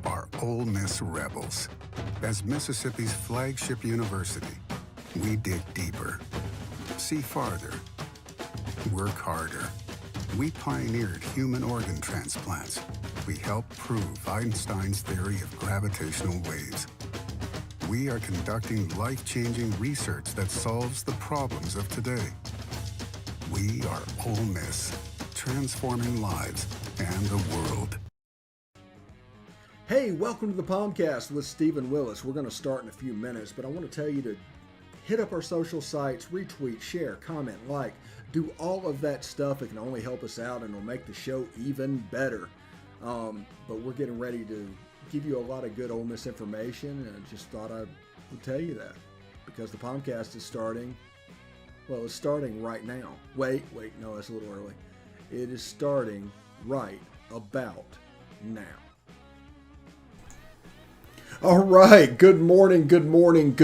are Ole Miss Rebels. As Mississippi's flagship university, we dig deeper, see farther, work harder. We pioneered human organ transplants. We helped prove Einstein's theory of gravitational waves. We are conducting life-changing research that solves the problems of today. We are Ole Miss, transforming lives and the world. Hey, welcome to the POMcast with Stephen Willis. We're going to start in a few minutes, but I want to tell you to hit up our social sites, retweet, share, comment, like, do all of that stuff. It can only help us out and it'll make the show even better. But we're getting ready to give you a lot of good Ole Miss information, and I just thought I would tell you that because the POMcast is starting. Well, it's starting right now. Wait, no, that's a little early. It is starting right about now. All right, good morning. Welcome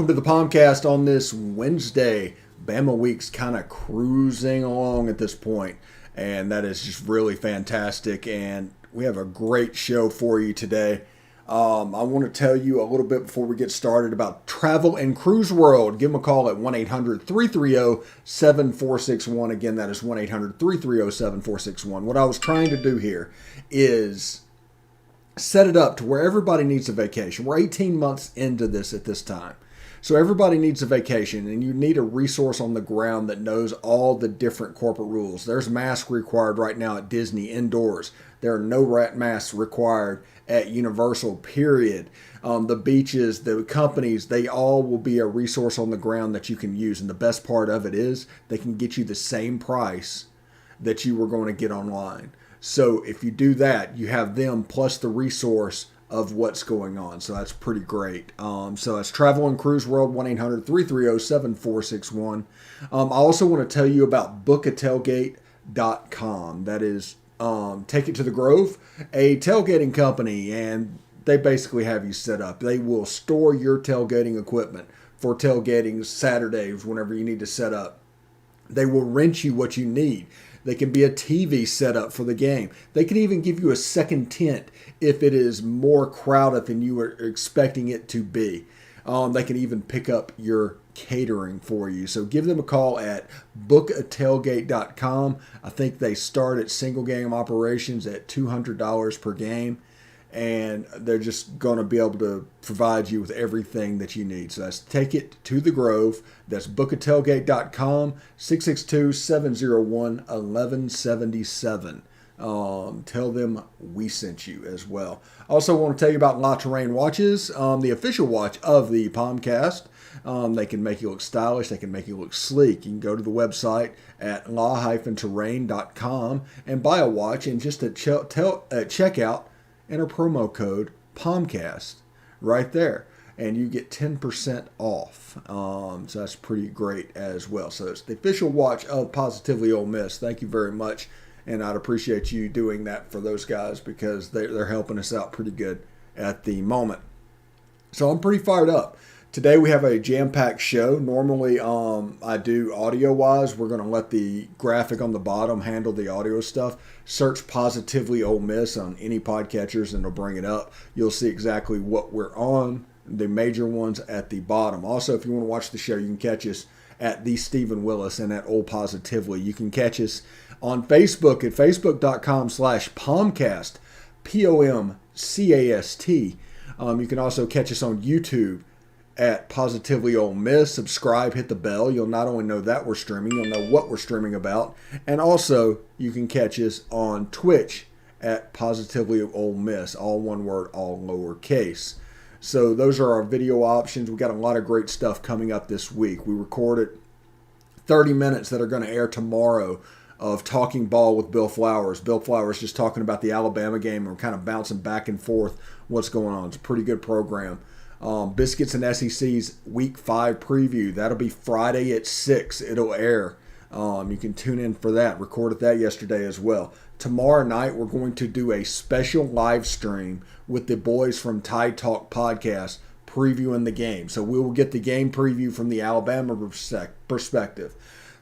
to the POMcast on this Wednesday. Bama Week's kind of cruising along at this point, and that is just really fantastic, and we have a great show for you today. I want to tell you a little bit before we get started about Travel and Cruise World. Give them a call at 1-800-330-7461. Again, that is 1-800-330-7461. What I was trying to do here is set it up to where everybody needs a vacation. We're 18 months into this at this time. So everybody needs a vacation, and you need a resource on the ground that knows all the different corporate rules. There's masks required right now at Disney indoors. There are no masks required at Universal, period. The beaches, the companies, they all will be a resource on the ground that you can use. And the best part of it is they can get you the same price that you were going to get online. So if you do that, you have them plus the resource of what's going on. So that's pretty great. So that's Travel and Cruise World, 1-800-330-7461. I also want to tell you about bookatailgate.com. That is Take It to the Grove, a tailgating company, and they basically have you set up. They will store your tailgating equipment for tailgating Saturdays whenever you need to set up. They will rent you what you need. They can be a TV setup for the game. They can even give you a second tent if it is more crowded than you were expecting it to be. They can even pick up your catering for you. So give them a call at bookatailgate.com. I think they start at single game operations at $200 per game. And they're just going to be able to provide you with everything that you need. So that's Take It to the Grove. That's bookatailgate.com, 662-701-1177. Tell them we sent you as well. Also want to tell you about La Terrain watches, the official watch of the POMcast. They can make you look stylish. They can make you look sleek. You can go to the website at la-terrain.com and buy a watch, and just at checkout, enter promo code POMcast right there, and you get 10% off. So that's pretty great as well. So it's the official watch of Positively Ole Miss. Thank you very much, and I'd appreciate you doing that for those guys because they're helping us out pretty good at the moment. So I'm pretty fired up. Today we have a jam-packed show. Normally I do audio-wise. We're going to let the graphic on the bottom handle the audio stuff. Search Positively Ole Miss on any podcatchers and it'll bring it up. You'll see exactly what we're on, the major ones at the bottom. Also, if you want to watch the show, you can catch us at The Stephen Willis and at Old Positively. You can catch us on Facebook at facebook.com/POMcast, POMcast. You can also catch us on YouTube at Positively Ole Miss. Subscribe, hit the bell. You'll not only know that we're streaming, you'll know what we're streaming about. And also, you can catch us on Twitch at Positively Ole Miss. All one word, all lowercase. So those are our video options. We got a lot of great stuff coming up this week. We recorded 30 minutes that are going to air tomorrow of Talking Ball with Bill Flowers. Bill Flowers just talking about the Alabama game and kind of bouncing back and forth what's going on. It's a pretty good program. Biscuits and SEC's Week 5 preview. That'll be Friday at 6. It'll air. You can tune in for that. Recorded that yesterday as well. Tomorrow night, we're going to do a special live stream with the boys from Tide Talk Podcast previewing the game. So we will get the game preview from the Alabama perspective,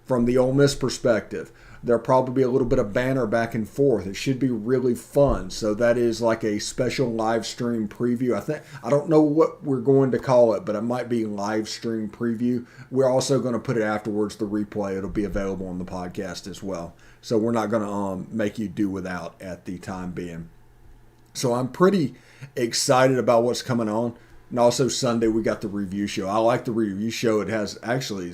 from the Ole Miss perspective. There'll probably be a little bit of banter back and forth. It should be really fun. So that is like a special live stream preview. I don't know what we're going to call it, but it might be live stream preview. We're also going to put it afterwards, the replay. It'll be available on the podcast as well. So we're not going to make you do without at the time being. So I'm pretty excited about what's coming on. And also Sunday we got the review show. I like the review show. It has actually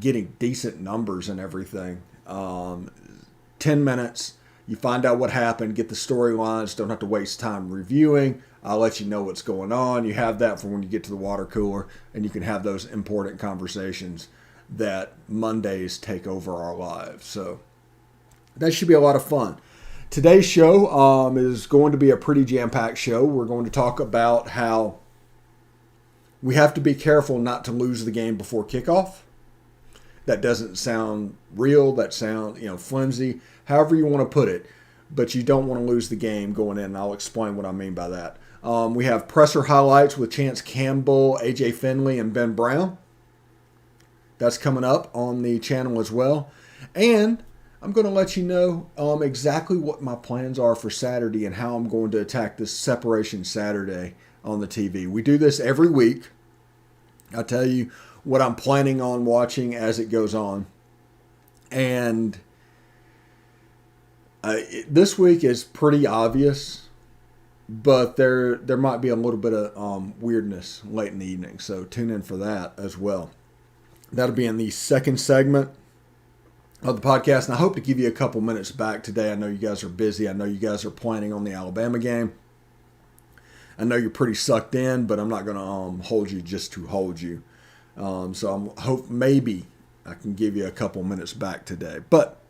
getting decent numbers and everything. 10 minutes. You find out what happened, get the storylines, don't have to waste time reviewing. I'll let you know what's going on. You have that for when you get to the water cooler, and you can have those important conversations that Mondays take over our lives. So that should be a lot of fun. Today's show is going to be a pretty jam-packed show. We're going to talk about how we have to be careful not to lose the game before kickoff. That doesn't sound real. That sounds, flimsy, however you want to put it. But you don't want to lose the game going in, and I'll explain what I mean by that. We have presser highlights with Chance Campbell, AJ Finley, and Ben Brown. That's coming up on the channel as well. And I'm going to let you know exactly what my plans are for Saturday and how I'm going to attack this Separation Saturday on the TV. We do this every week. I'll tell you what I'm planning on watching as it goes on. And this week is pretty obvious, but there might be a little bit of weirdness late in the evening. So tune in for that as well. That'll be in the second segment of the podcast, and I hope to give you a couple minutes back today. I know you guys are busy. I know you guys are planning on the Alabama game. I know you're pretty sucked in, but I'm not going to hold you just to hold you. So I hope maybe I can give you a couple minutes back today. But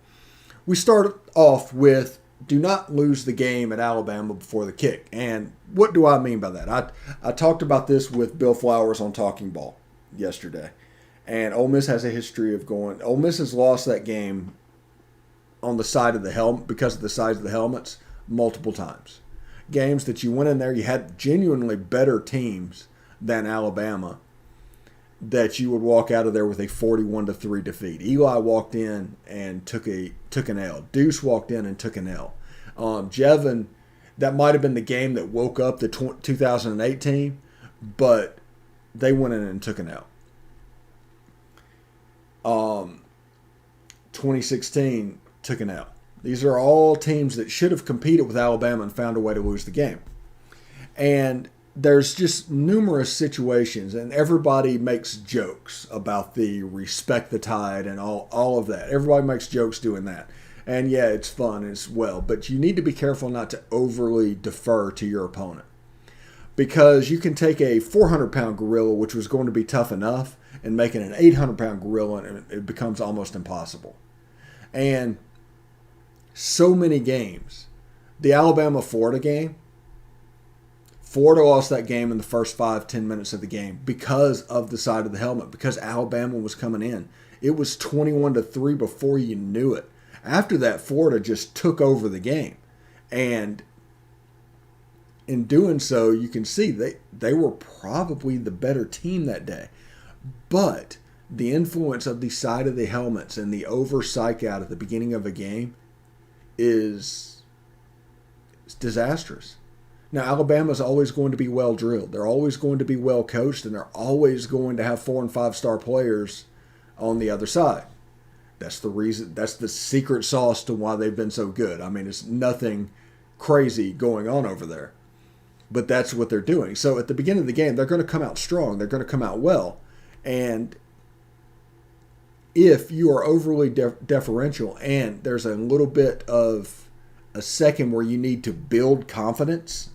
we start off with do not lose the game at Alabama before the kick. And what do I mean by that? I talked about this with Bill Flowers on Talking Ball yesterday. And Ole Miss has a history of going. Ole Miss has lost that game on the side of the helmet because of the size of the helmets multiple times. Games that you went in there, you had genuinely better teams than Alabama, that you would walk out of there with a 41-3 defeat. Eli walked in and took an L. Deuce walked in and took an L. Jevin, that might have been the game that woke up the 2008 team, but they went in and took an L. 2016 took an L. These are all teams that should have competed with Alabama and found a way to lose the game. And there's just numerous situations, and everybody makes jokes about the respect the tide and all of that. Everybody makes jokes doing that. And yeah, it's fun as well. But you need to be careful not to overly defer to your opponent. Because you can take a 400-pound gorilla, which was going to be tough enough, and make it an 800-pound gorilla, and it becomes almost impossible. And so many games. The Alabama-Florida game, Florida lost that game in the first 5-10 minutes of the game because of the side of the helmet, because Alabama was coming in. It was 21-3 before you knew it. After that, Florida just took over the game. And in doing so, you can see they were probably the better team that day. But the influence of the side of the helmets and the over-psych out at the beginning of a game is disastrous. Now, Alabama's always going to be well drilled. They're always going to be well coached, and they're always going to have 4- and 5-star players on the other side. That's the reason. That's the secret sauce to why they've been so good. I mean, it's nothing crazy going on over there, but that's what they're doing. So at the beginning of the game, they're going to come out strong. They're going to come out well. And if you are overly deferential and there's a little bit of a second where you need to build confidence,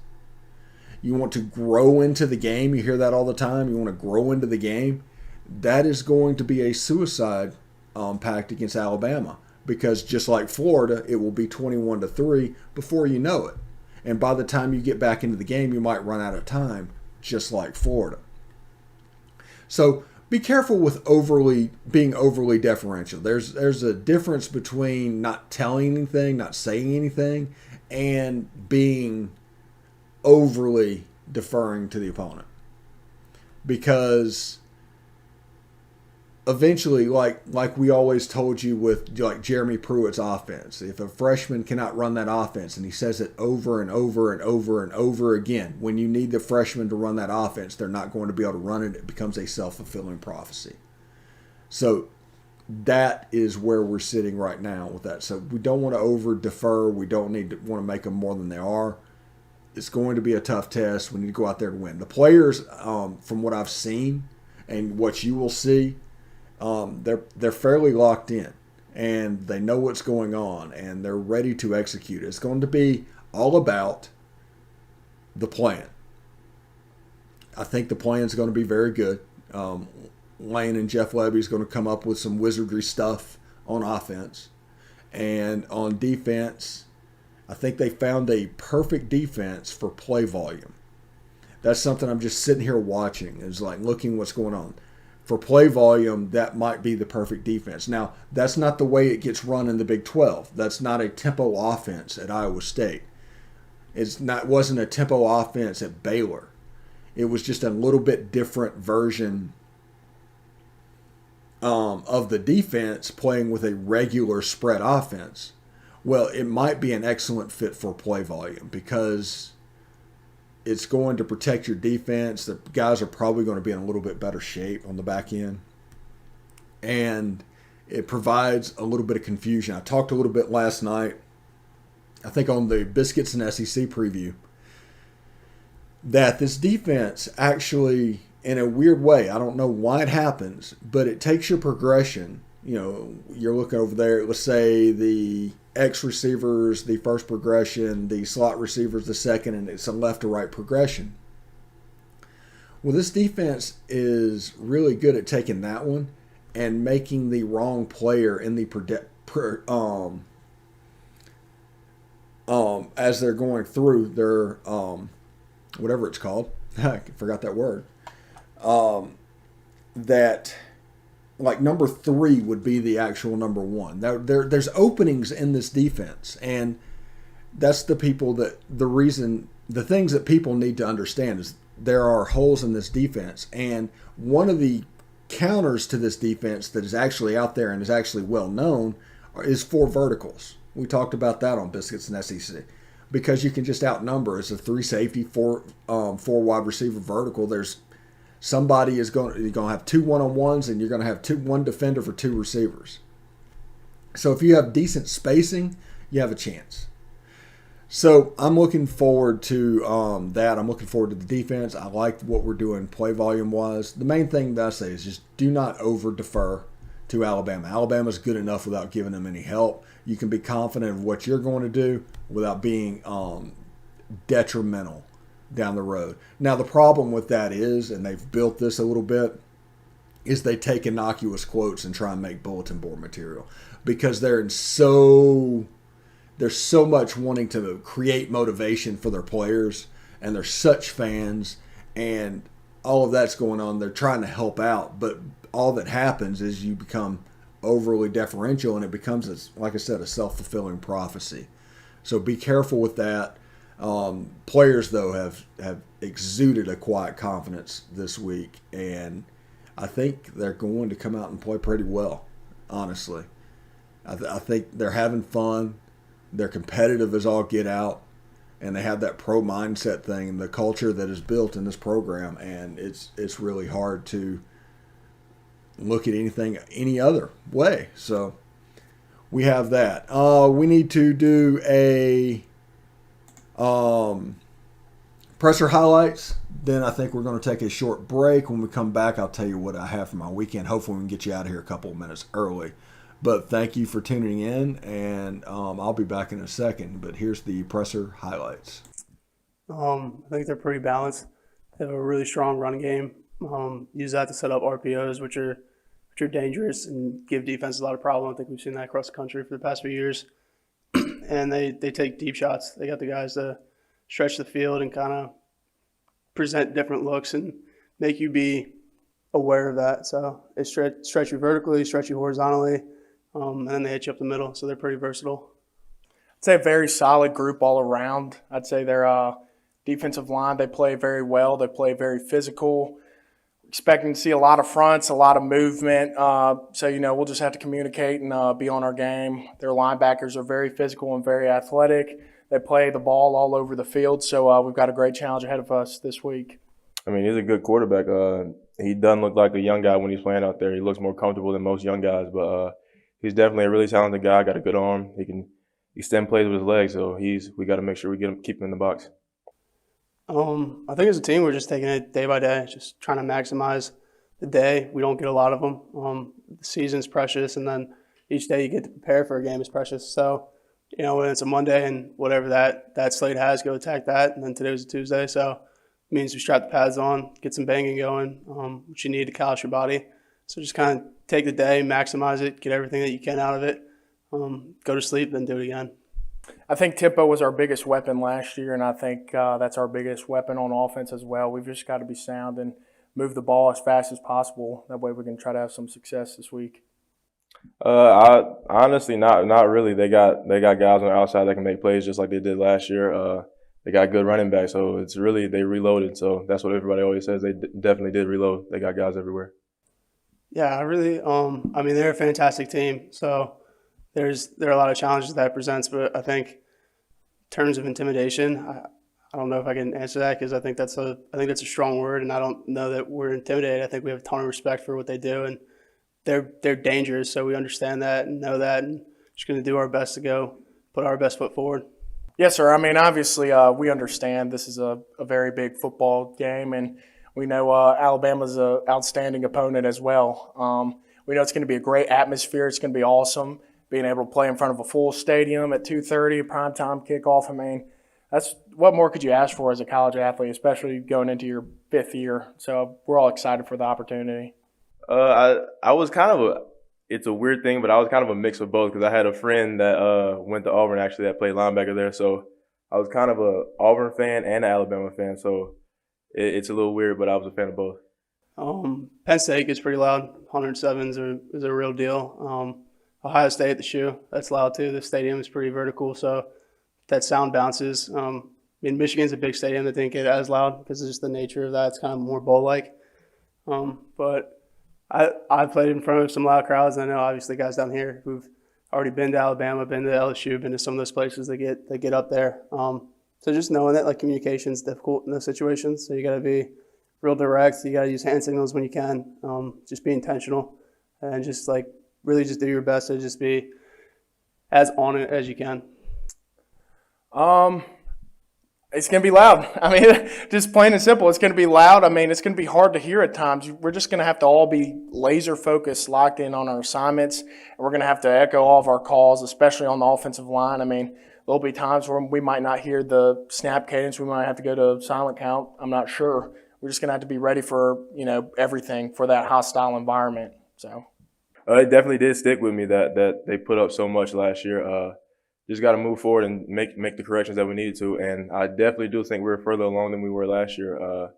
you want to grow into the game. You hear that all the time. You want to grow into the game. That is going to be a suicide pact against Alabama, because just like Florida, it will be 21-3 before you know it. And by the time you get back into the game, you might run out of time, just like Florida. So be careful with being overly deferential. There's a difference between not telling anything, not saying anything, and being overly deferring to the opponent. Because eventually, like we always told you with like Jeremy Pruitt's offense, if a freshman cannot run that offense, and he says it over and over and over and over again, when you need the freshman to run that offense, they're not going to be able to run it. It becomes a self-fulfilling prophecy. So that is where we're sitting right now with that. So we don't want to over defer. We don't want to make them more than they are. It's going to be a tough test. We need to go out there to win. The players, from what I've seen and what you will see, they're fairly locked in, and they know what's going on, and they're ready to execute. It's going to be all about the plan. I think the plan is going to be very good. Lane and Jeff Lebby is going to come up with some wizardry stuff on offense, and on defense, I think they found a perfect defense for play volume. That's something I'm just sitting here watching, is like looking what's going on. For play volume, that might be the perfect defense. Now, that's not the way it gets run in the Big 12. That's not a tempo offense at Iowa State. It wasn't a tempo offense at Baylor. It was just a little bit different version of the defense playing with a regular spread offense. Well, it might be an excellent fit for play volume because it's going to protect your defense. The guys are probably going to be in a little bit better shape on the back end. And it provides a little bit of confusion. I talked a little bit last night, I think on the Biscuits and SEC preview, that this defense actually, in a weird way, I don't know why it happens, but it takes your progression. You know, you're looking over there, let's say the X receivers, the first progression, the slot receivers, the second, and it's a left to right progression. Well, this defense is really good at taking that one and making the wrong player in the as they're going through their whatever it's called. I forgot that word. That like number 3 would be the actual number 1. There's openings in this defense, and that's the things that people need to understand is there are holes in this defense, and one of the counters to this defense that is actually out there and is actually well known is 4 verticals. We talked about that on Biscuits and SEC because you can just outnumber. It's a 3 safety, 4 wide receiver vertical. There's somebody you're going to have 2 one-on-ones, and you're going to have 1 defender for 2 receivers. So if you have decent spacing, you have a chance. So I'm looking forward to that. I'm looking forward to the defense. I like what we're doing play volume-wise. The main thing that I say is just do not over-defer to Alabama. Alabama's good enough without giving them any help. You can be confident of what you're going to do without being detrimental down the road. Now, the problem with that is, and they've built this a little bit, is they take innocuous quotes and try and make bulletin board material because there's so much wanting to create motivation for their players, and they're such fans, and all of that's going on. They're trying to help out, but all that happens is you become overly deferential, and it becomes, like I said, a self-fulfilling prophecy. So be careful with that. Players, though, have exuded a quiet confidence this week, and I think they're going to come out and play pretty well, honestly. I think they're having fun. They're competitive as all get out, and they have that pro mindset thing and the culture that is built in this program, and it's really hard to look at anything any other way. So we have that. We need to do a presser highlights. Then I think we're going to take a short break. When we come back, I'll tell you what I have for my weekend. Hopefully we can get you out of here a couple of minutes early. But thank you for tuning in, and I'll be back in a second. But here's the presser highlights. I think they're pretty balanced. They have a really strong run game. Use that to set up RPOs, which are dangerous and give defenses a lot of problem. I think we've seen that across the country for the past few years. And they take deep shots. They got the guys to stretch the field and kind of present different looks and make you be aware of that. So they stretch you vertically, stretch you horizontally, and then they hit you up the middle. So they're pretty versatile. I'd say a very solid group all around. I'd say their defensive line, they play very well. They play very physical. expecting to see a lot of fronts, a lot of movement. So, we'll just have to communicate and be on our game. Their linebackers are very physical and very athletic. They play the ball all over the field. So we've got a great challenge ahead of us this week. I mean, he's a good quarterback. He doesn't look like a young guy when he's playing out there. He looks more comfortable than most young guys, but he's definitely a really talented guy. Got a good arm. He can extend plays with his legs, so we got to make sure we keep him in the box. I think as a team, we're just taking it day by day, just trying to maximize the day. We don't get a lot of them. The season's precious, and then each day you get to prepare for a game is precious. So, when it's a Monday and whatever that slate has, go attack that. And then today was a Tuesday, so it means we strap the pads on, get some banging going, which you need to callous your body. So just kind of take the day, maximize it, get everything that you can out of it, go to sleep, then do it again. I think tempo was our biggest weapon last year, and I think that's our biggest weapon on offense as well. We've just got to be sound and move the ball as fast as possible. That way we can try to have some success this week. I honestly not really. They got guys on the outside that can make plays just like they did last year. They got good running backs, so it's really they reloaded. So that's what everybody always says. They definitely did reload. They got guys everywhere. Yeah, I really. They're a fantastic team. So there are a lot of challenges that presents, but I think in terms of intimidation, I don't know if I can answer that because I think that's a strong word, and I don't know that we're intimidated. I think we have a ton of respect for what they do, and they're dangerous. So we understand that and know that, and just going to do our best to go put our best foot forward. Yes, sir. I mean, obviously, we understand this is a very big football game, and we know Alabama's an outstanding opponent as well. We know it's going to be a great atmosphere. It's going to be awesome being able to play in front of a full stadium at 2:30, primetime kickoff. I mean, what more could you ask for as a college athlete, especially going into your 5th year? So we're all excited for the opportunity. I was kind of it's a weird thing, but I was kind of a mix of both because I had a friend that went to Auburn actually that played linebacker there. So I was kind of a Auburn fan and an Alabama fan. So it's a little weird, but I was a fan of both. Penn State gets pretty loud. 107s is a real deal. Ohio State at the shoe, that's loud too. The stadium is pretty vertical, so that sound bounces. Michigan's a big stadium that didn't get as loud because it's just the nature of that. It's kind of more bowl-like. But I played in front of some loud crowds, and I know obviously guys down here who've already been to Alabama, been to LSU, been to some of those places that get up there. So just knowing that communication is difficult in those situations. So you got to be real direct. You got to use hand signals when you can. Just be intentional and just really just do your best to just be as on it as you can. It's going to be loud. I mean, just plain and simple, it's going to be loud. I mean, it's going to be hard to hear at times. We're just going to have to all be laser focused, locked in on our assignments, and we're going to have to echo all of our calls, especially on the offensive line. I mean, there'll be times where we might not hear the snap cadence. We might have to go to silent count. I'm not sure. We're just going to have to be ready for, everything for that hostile environment. So it definitely did stick with me that they put up so much last year. Just got to move forward and make the corrections that we needed to. And I definitely do think we're further along than we were last year,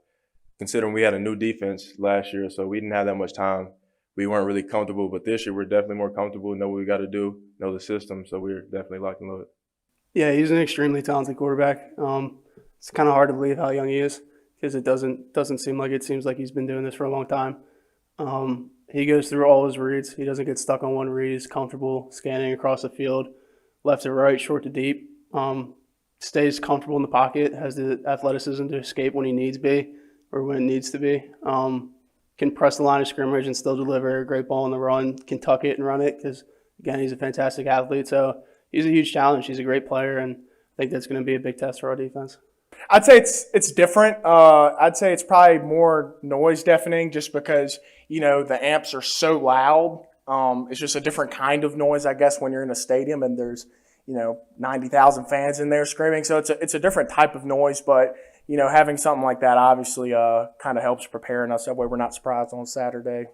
considering we had a new defense last year, so we didn't have that much time. We weren't really comfortable. But this year we're definitely more comfortable, know what we got to do, know the system, so we're definitely locked and loaded. Yeah, he's an extremely talented quarterback. It's kind of hard to believe how young he is because it doesn't seem like it. Seems like he's been doing this for a long time. He goes through all his reads. He doesn't get stuck on one read. He's comfortable scanning across the field, left to right, short to deep. Stays comfortable in the pocket, has the athleticism to escape when he needs to be or when it needs to be. Can press the line of scrimmage and still deliver a great ball on the run, can tuck it and run it because, again, he's a fantastic athlete. So he's a huge challenge. He's a great player, and I think that's going to be a big test for our defense. I'd say it's different. I'd say it's probably more noise deafening just because, the amps are so loud. It's just a different kind of noise, I guess, when you're in a stadium and there's, 90,000 fans in there screaming. So it's a different type of noise, but, having something like that obviously kind of helps preparing us. That way we're not surprised on Saturday.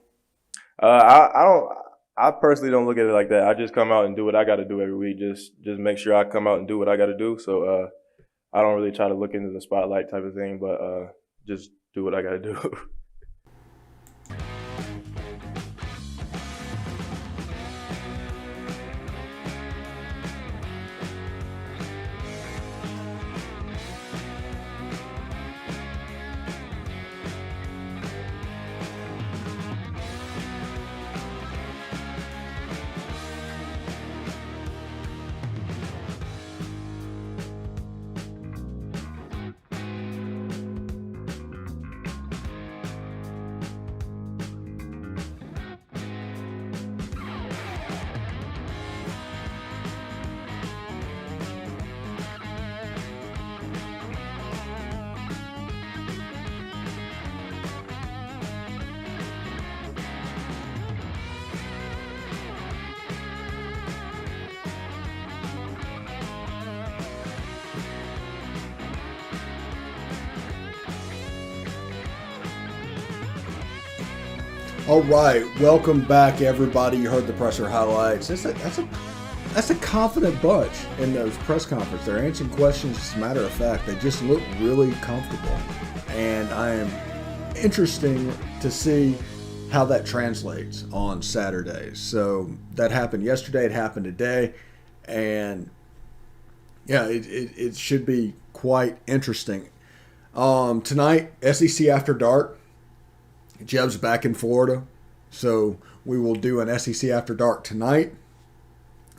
I personally don't look at it like that. I just come out and do what I got to do every week. Just make sure I come out and do what I got to do. So I don't really try to look into the spotlight type of thing, but just do what I got to do. All right, welcome back, everybody. You heard the presser highlights. That's a confident bunch in those press conferences. They're answering questions. As a matter of fact, they just look really comfortable, and I am interesting to see how that translates on Saturdays. So that happened yesterday. It happened today, and yeah, it should be quite interesting. Tonight, SEC After Dark. Jeb's back in Florida, so we will do an SEC After Dark tonight.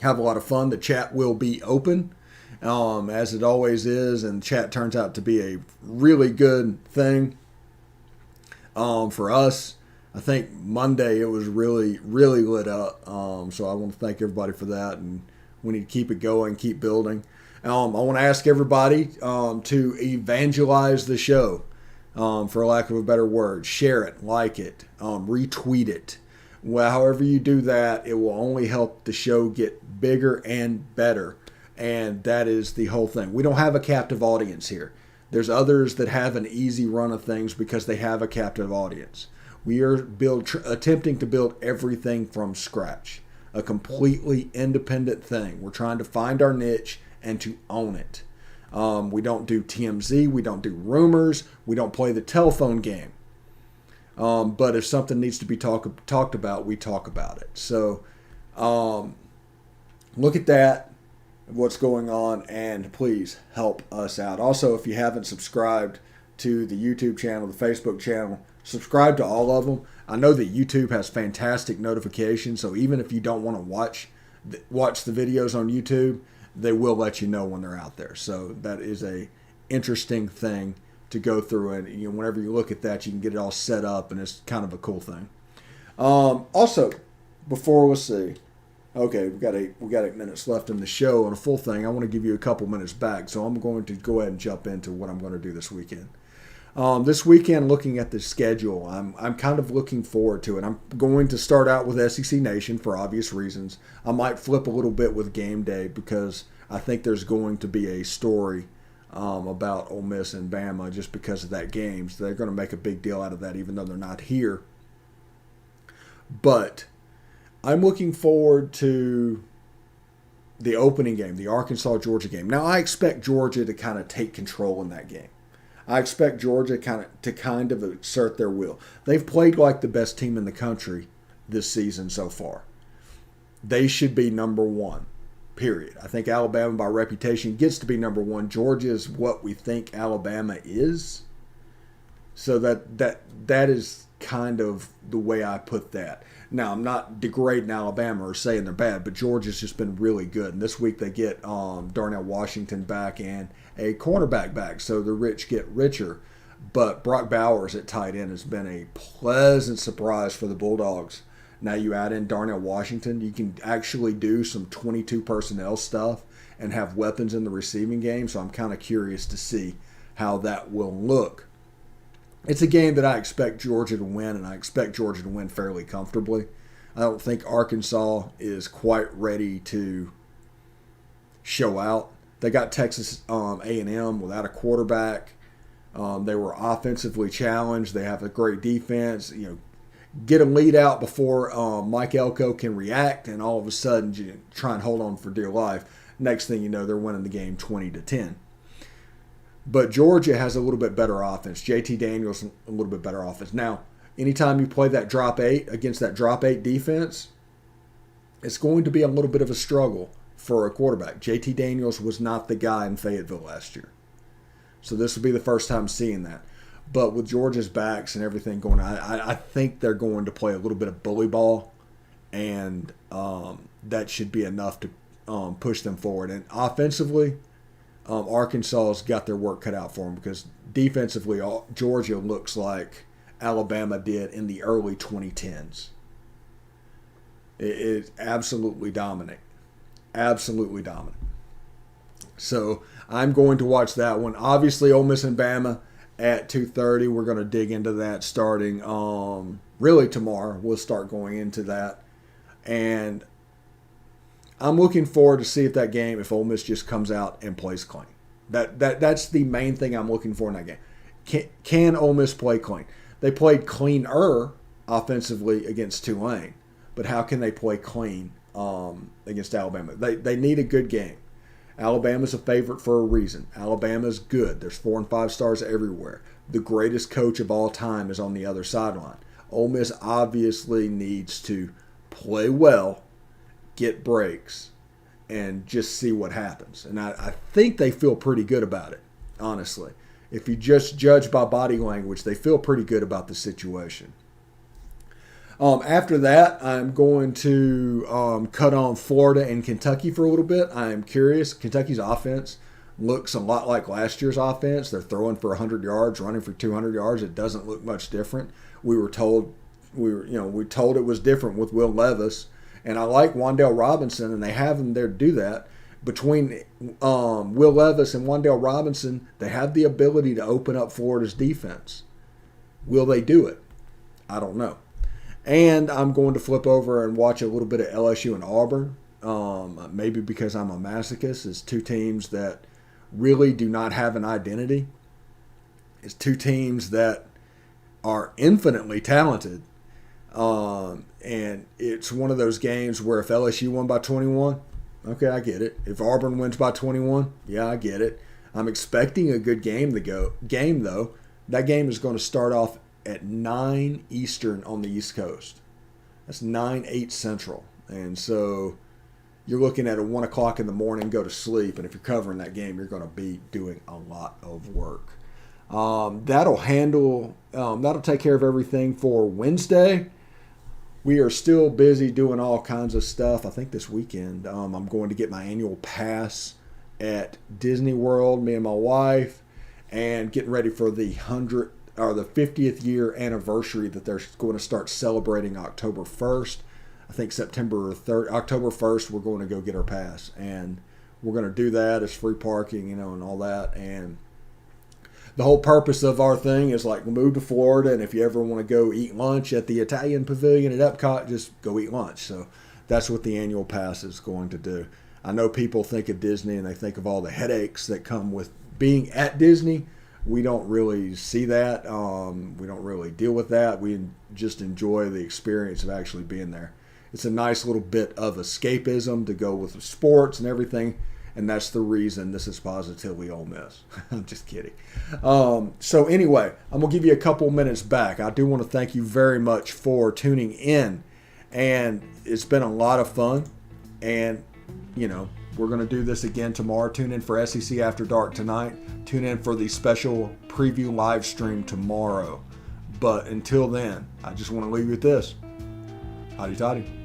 Have a lot of fun. The chat will be open, as it always is, and chat turns out to be a really good thing for us. I think Monday it was really, really lit up, so I want to thank everybody for that, and we need to keep it going, keep building. I want to ask everybody to evangelize the show. For lack of a better word, share it, like it, retweet it. Well, however you do that, it will only help the show get bigger and better. And that is the whole thing. We don't have a captive audience here. There's others that have an easy run of things because they have a captive audience. We are attempting to build everything from scratch. A completely independent thing. We're trying to find our niche and to own it. We don't do TMZ. We don't do rumors. We don't play the telephone game. But if something needs to be talked about, we talk about it. So look at that, what's going on, and please help us out. Also, if you haven't subscribed to the YouTube channel, the Facebook channel, subscribe to all of them. I know that YouTube has fantastic notifications, so even if you don't want to watch the videos on YouTube, they will let you know when they're out there. So that is a interesting thing to go through, and whenever you look at that, you can get it all set up, and it's kind of a cool thing. Also, before we'll see, okay, we got 8 minutes left in the show on a full thing. I want to give you a couple minutes back, so I'm going to go ahead and jump into what I'm going to do this weekend. This weekend, looking at the schedule, I'm kind of looking forward to it. I'm going to start out with SEC Nation for obvious reasons. I might flip a little bit with Game Day because I think there's going to be a story about Ole Miss and Bama just because of that game. So they're going to make a big deal out of that even though they're not here. But I'm looking forward to the opening game, the Arkansas-Georgia game. Now, I expect Georgia to kind of take control in that game. I expect Georgia to kind of assert their will. They've played like the best team in the country this season so far. They should be number one, period. I think Alabama, by reputation, gets to be number one. Georgia is what we think Alabama is. So that is kind of the way I put that. Now, I'm not degrading Alabama or saying they're bad, but Georgia's just been really good. And this week they get Darnell Washington back and a cornerback back, so the rich get richer. But Brock Bowers at tight end has been a pleasant surprise for the Bulldogs. Now you add in Darnell Washington, you can actually do some 22 personnel stuff and have weapons in the receiving game, so I'm kind of curious to see how that will look. It's a game that I expect Georgia to win, and I expect Georgia to win fairly comfortably. I don't think Arkansas is quite ready to show out. They got Texas A&M without a quarterback. They were offensively challenged. They have a great defense. Get a lead out before Mike Elko can react, and all of a sudden try and hold on for dear life. Next thing you know, they're winning the game 20-10. But Georgia has a little bit better offense. JT Daniels a little bit better offense. Now, anytime you play that drop 8 against that drop 8 defense, it's going to be a little bit of a struggle for a quarterback. JT Daniels was not the guy in Fayetteville last year. So this will be the first time seeing that. But with Georgia's backs and everything going on, I think they're going to play a little bit of bully ball, and that should be enough to push them forward. And offensively, Arkansas's got their work cut out for them because defensively, Georgia looks like Alabama did in the early 2010s. It is absolutely dominant. Absolutely dominant. So I'm going to watch that one. Obviously, Ole Miss and Bama at 2:30. We're going to dig into that starting really tomorrow. We'll start going into that. And I'm looking forward to see if that game, if Ole Miss just comes out and plays clean. That's the main thing I'm looking for in that game. Can Ole Miss play clean? They played cleaner offensively against Tulane, but how can they play clean against Alabama? They need a good game. Alabama's a favorite for a reason. Alabama's good. There's 4 and 5 stars everywhere. The greatest coach of all time is on the other sideline. Ole Miss obviously needs to play well, get breaks, and just see what happens. And I think they feel pretty good about it, honestly. If you just judge by body language, they feel pretty good about the situation. After that, I'm going to cut on Florida and Kentucky for a little bit. I am curious. Kentucky's offense looks a lot like last year's offense. They're throwing for 100 yards, running for 200 yards. It doesn't look much different. We were told it was different with Will Levis, and I like Wan'Dale Robinson, and they have him there to do that. Between Will Levis and Wan'Dale Robinson, they have the ability to open up Florida's defense. Will they do it? I don't know. And I'm going to flip over and watch a little bit of LSU and Auburn, maybe because I'm a masochist. It's two teams that really do not have an identity. It's two teams that are infinitely talented. And it's one of those games where if LSU won by 21, okay, I get it. If Auburn wins by 21, yeah, I get it. I'm expecting a good game though. That game is going to start off at 9 Eastern on the East Coast. That's 8 Central. And so you're looking at a 1 o'clock in the morning, go to sleep. And if you're covering that game, you're going to be doing a lot of work. That'll take care of everything for Wednesday. We are still busy doing all kinds of stuff. I think this weekend I'm going to get my annual pass at Disney World, me and my wife, and getting ready for the 50th year anniversary that they're going to start celebrating October 1st. I think October 1st we're going to go get our pass, and we're going to do that. It's free parking, and all that. And the whole purpose of our thing is like move to Florida, and if you ever want to go eat lunch at the Italian Pavilion at Epcot, just go eat lunch. So that's what the annual pass is going to do. I know people think of Disney and they think of all the headaches that come with being at Disney. We don't really see that. We don't really deal with that. We just enjoy the experience of actually being there. It's a nice little bit of escapism to go with the sports and everything. And that's the reason this is Positively Ole Miss. I'm just kidding. So anyway, I'm going to give you a couple minutes back. I do want to thank you very much for tuning in. And it's been a lot of fun. And, we're going to do this again tomorrow. Tune in for SEC After Dark tonight. Tune in for the special preview live stream tomorrow. But until then, I just want to leave you with this. Howdy toddy.